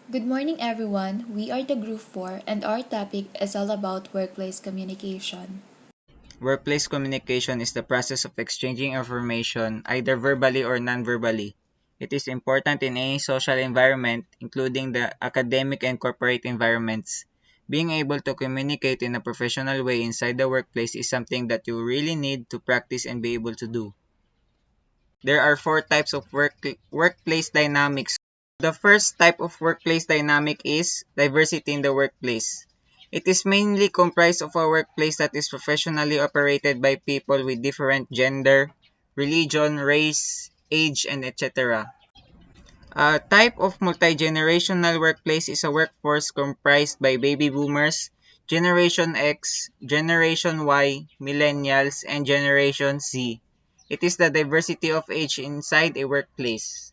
Good morning, everyone. We are the Group 4, and our topic is all about workplace communication. Workplace communication is the process of exchanging information either verbally or non-verbally. It is important in any social environment, including the academic and corporate environments. Being able to communicate in a professional way inside the workplace is something that you really need to practice and be able to do. There are four types of workplace dynamics. The first type of workplace dynamic is diversity in the workplace. It is mainly comprised of a workplace that is professionally operated by people with different gender, religion, race, age, and etc. A type of multi-generational workplace is a workforce comprised by baby boomers, Generation X, Generation Y, Millennials, and Generation Z. It is the diversity of age inside a workplace.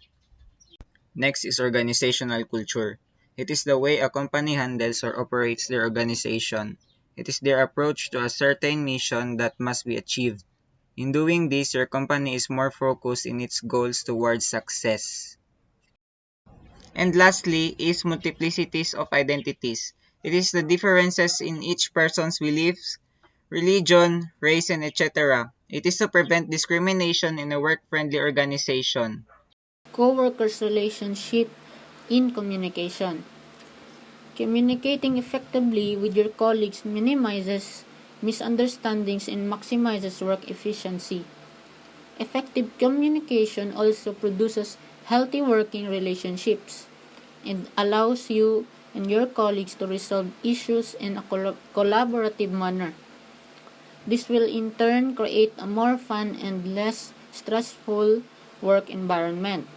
Next is organizational culture. It is the way a company handles or operates their organization. It is their approach to a certain mission that must be achieved. In doing this, your company is more focused in its goals towards success. And lastly is multiplicities of identities. It is the differences in each person's beliefs, religion, race, and etc. It is to prevent discrimination in a work-friendly organization. Co-workers relationship in communication. Communicating effectively with your colleagues minimizes misunderstandings and maximizes work efficiency. Effective communication also produces healthy working relationships and allows you and your colleagues to resolve issues in a collaborative manner. This will in turn create a more fun and less stressful work environment.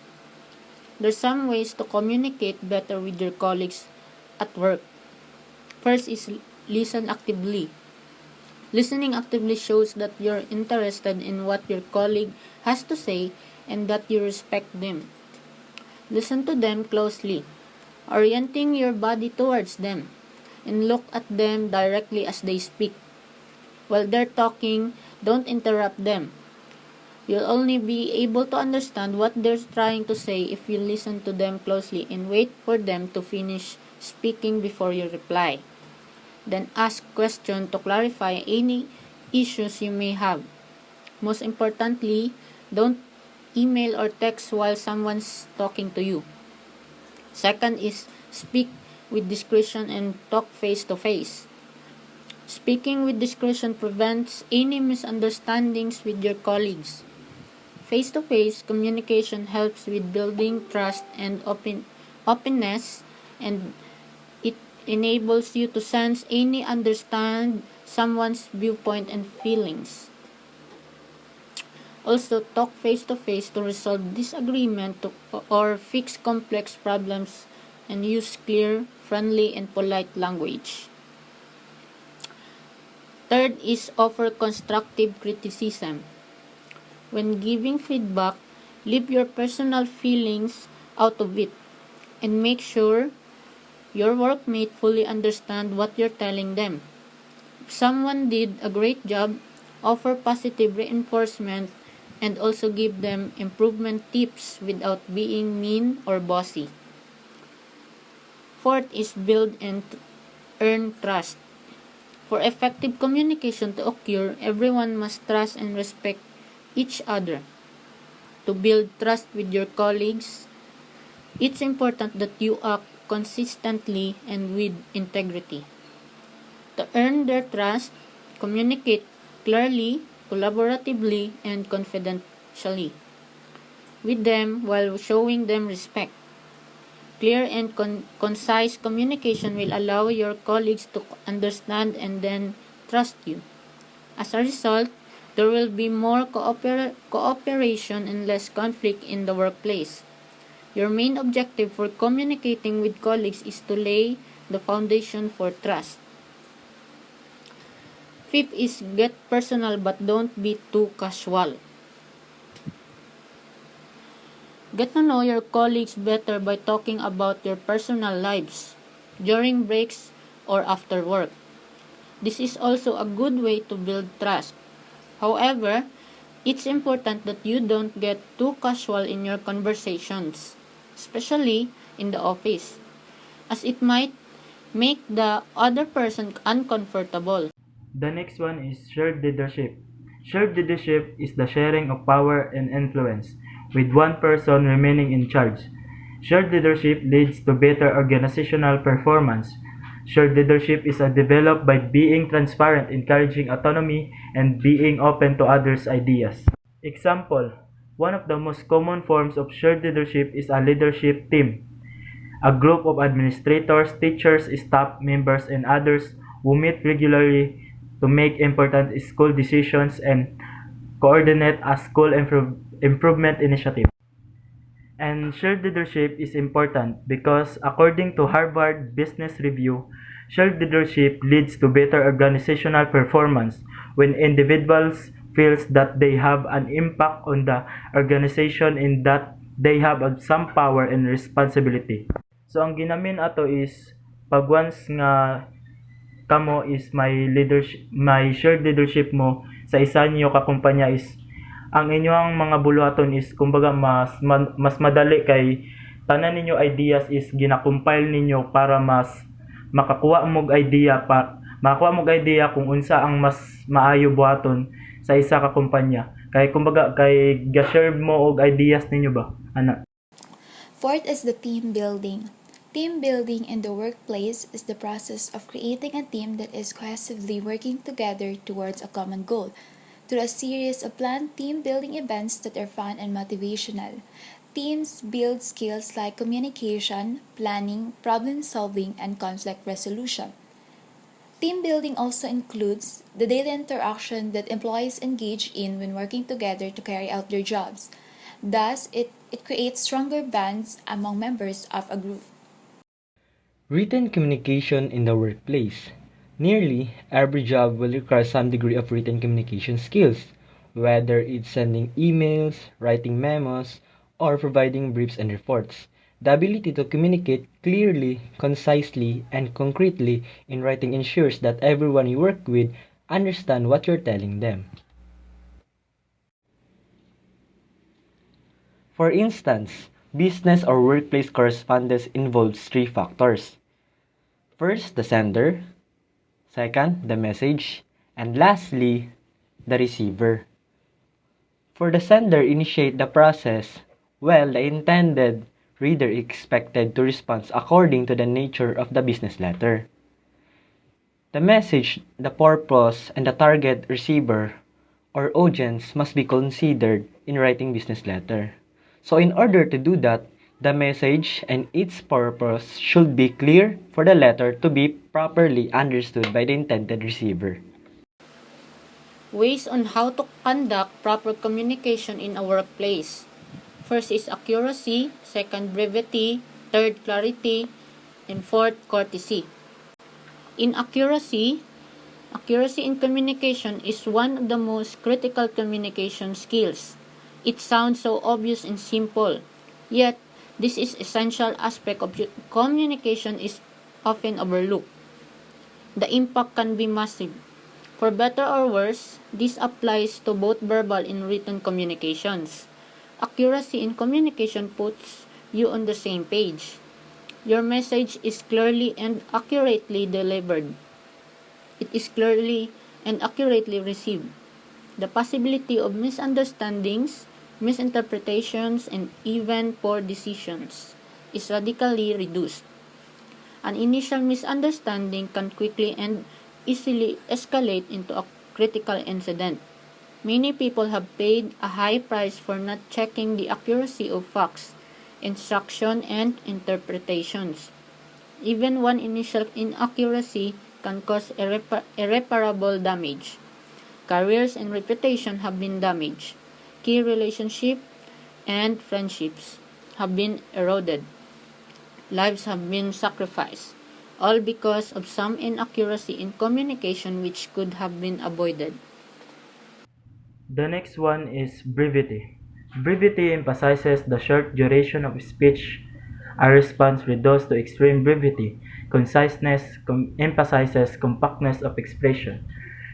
There's some ways to communicate better with your colleagues at work. First is listen actively. Listening actively shows that you're interested in what your colleague has to say and that you respect them. Listen to them closely, orienting your body towards them, and look at them directly as they speak. While they're talking, don't interrupt them. You'll only be able to understand what they're trying to say if you listen to them closely and wait for them to finish speaking before you reply. Then ask questions to clarify any issues you may have. Most importantly, don't email or text while someone's talking to you. Second is speak with discretion and talk face to face. Speaking with discretion prevents any misunderstandings with your colleagues. Face-to-face communication helps with building trust and openness, and it enables you to sense any understand someone's viewpoint and feelings. Also, talk face-to-face to resolve disagreement or fix complex problems and use clear, friendly, and polite language. Third is offer constructive criticism. When giving feedback, leave your personal feelings out of it and make sure your workmate fully understand what you're telling them. If someone did a great job, offer positive reinforcement and also give them improvement tips without being mean or bossy. Fourth is build and earn trust. For effective communication to occur, everyone must trust and respect each other. To build trust with your colleagues, it's important that you act consistently and with integrity. To earn their trust, communicate clearly, collaboratively, and confidentially with them while showing them respect. Clear and concise communication will allow your colleagues to understand and then trust you. As a result, there will be more cooperation and less conflict in the workplace. Your main objective for communicating with colleagues is to lay the foundation for trust. Fifth is get personal but don't be too casual. Get to know your colleagues better by talking about your personal lives during breaks or after work. This is also a good way to build trust. However, it's important that you don't get too casual in your conversations, especially in the office. as it might make the other person uncomfortable. The next one is shared leadership. Shared leadership is the sharing of power and influence, with one person remaining in charge. Shared leadership leads to better organizational performance. Shared leadership is developed by being transparent, encouraging autonomy, and being open to others' ideas. Example: one of the most common forms of shared leadership is a leadership team. A group of administrators, teachers, staff members, and others who meet regularly to make important school decisions and coordinate a school improvement initiative. And shared leadership is important because, according to Harvard Business Review, shared leadership leads to better organizational performance when individuals feels that they have an impact on the organization and that they have some power and responsibility. So ang ginamin ato is pag once nga kamo is may shared leadership mo sa isa niyo ka kumpanya is ang inyong mga buluhaton is kumbaga mas madali kay tanan ninyo ideas is gina-compile ninyo para mas makakuha mog idea kung unsa ang mas maayo buhaton sa isa ka kumpanya kay kumbaga kay ga-share mo og ideas ninyo ba ana. Fourth is the team building. Team building in the workplace is the process of creating a team that is cohesively working together towards a common goal through a series of planned team building events that are fun and motivational. Teams build skills like communication, planning, problem solving, and conflict resolution. Team building also includes the daily interaction that employees engage in when working together to carry out their jobs. Thus, it creates stronger bonds among members of a group. Written communication in the workplace. Nearly every job will require some degree of written communication skills, whether it's sending emails, writing memos, or providing briefs and reports. The ability to communicate clearly, concisely, and concretely in writing ensures that everyone you work with understand what you're telling them. For instance, business or workplace correspondence involves three factors. First, the sender. Second, the message. And lastly, the receiver. For the sender initiate the process, while the intended reader is expected to respond according to the nature of the business letter. The message, the purpose, and the target receiver or audience must be considered in writing business letter. So in order to do that, the message and its purpose should be clear for the letter to be properly understood by the intended receiver. Ways on how to conduct proper communication in a workplace. First is accuracy, second brevity, third clarity, and fourth courtesy. In accuracy in communication is one of the most critical communication skills. It sounds so obvious and simple, yet this is essential aspect of communication is often overlooked. The impact can be massive. For better or worse, this applies to both verbal and written communications. Accuracy in communication puts you on the same page. Your message is clearly and accurately delivered. It is clearly and accurately received. The possibility of misunderstandings, misinterpretations, and even poor decisions is radically reduced. An initial misunderstanding can quickly and easily escalate into a critical incident. Many people have paid a high price for not checking the accuracy of facts, instruction, and interpretations. Even one initial inaccuracy can cause irreparable damage. Careers and reputation have been damaged. Key relationships and friendships have been eroded. Lives have been sacrificed, all because of some inaccuracy in communication which could have been avoided. The next one is brevity. Brevity emphasizes the short duration of speech. A response reduced to extreme brevity. Conciseness emphasizes compactness of expression.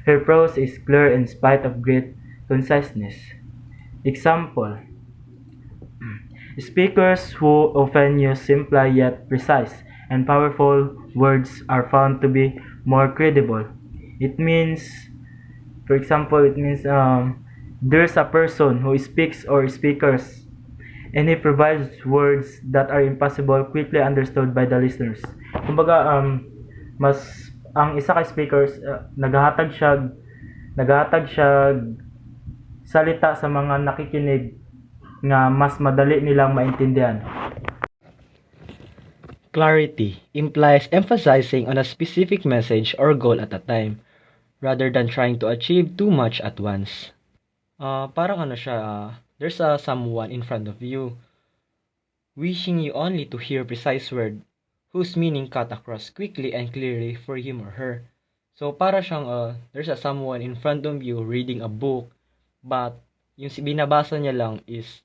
Her prose is clear in spite of great conciseness. Example: speakers who often use simple yet precise and powerful words are found to be more credible. It means, for example, there's a person who speaks or speakers, and he provides words that are impossible quickly understood by the listeners. Kumbaga, mas ang isa ka speakers, naghahatag siya salita sa mga nakikinig nga mas madali nilang maintindihan. Clarity implies emphasizing on a specific message or goal at a time, rather than trying to achieve too much at once. Parang ano siya, there's someone in front of you, wishing you only to hear precise word, whose meaning cut across quickly and clearly for him or her. So para siyang there's someone in front of you reading a book, but yung binabasa niya lang is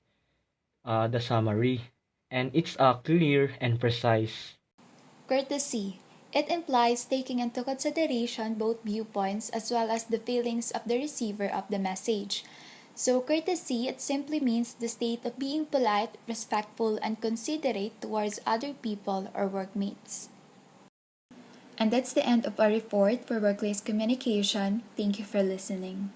the summary, and it's clear and precise. Courtesy. It implies taking into consideration both viewpoints as well as the feelings of the receiver of the message. So, courtesy, it simply means the state of being polite, respectful, and considerate towards other people or workmates. And that's the end of our report for workplace communication. Thank you for listening.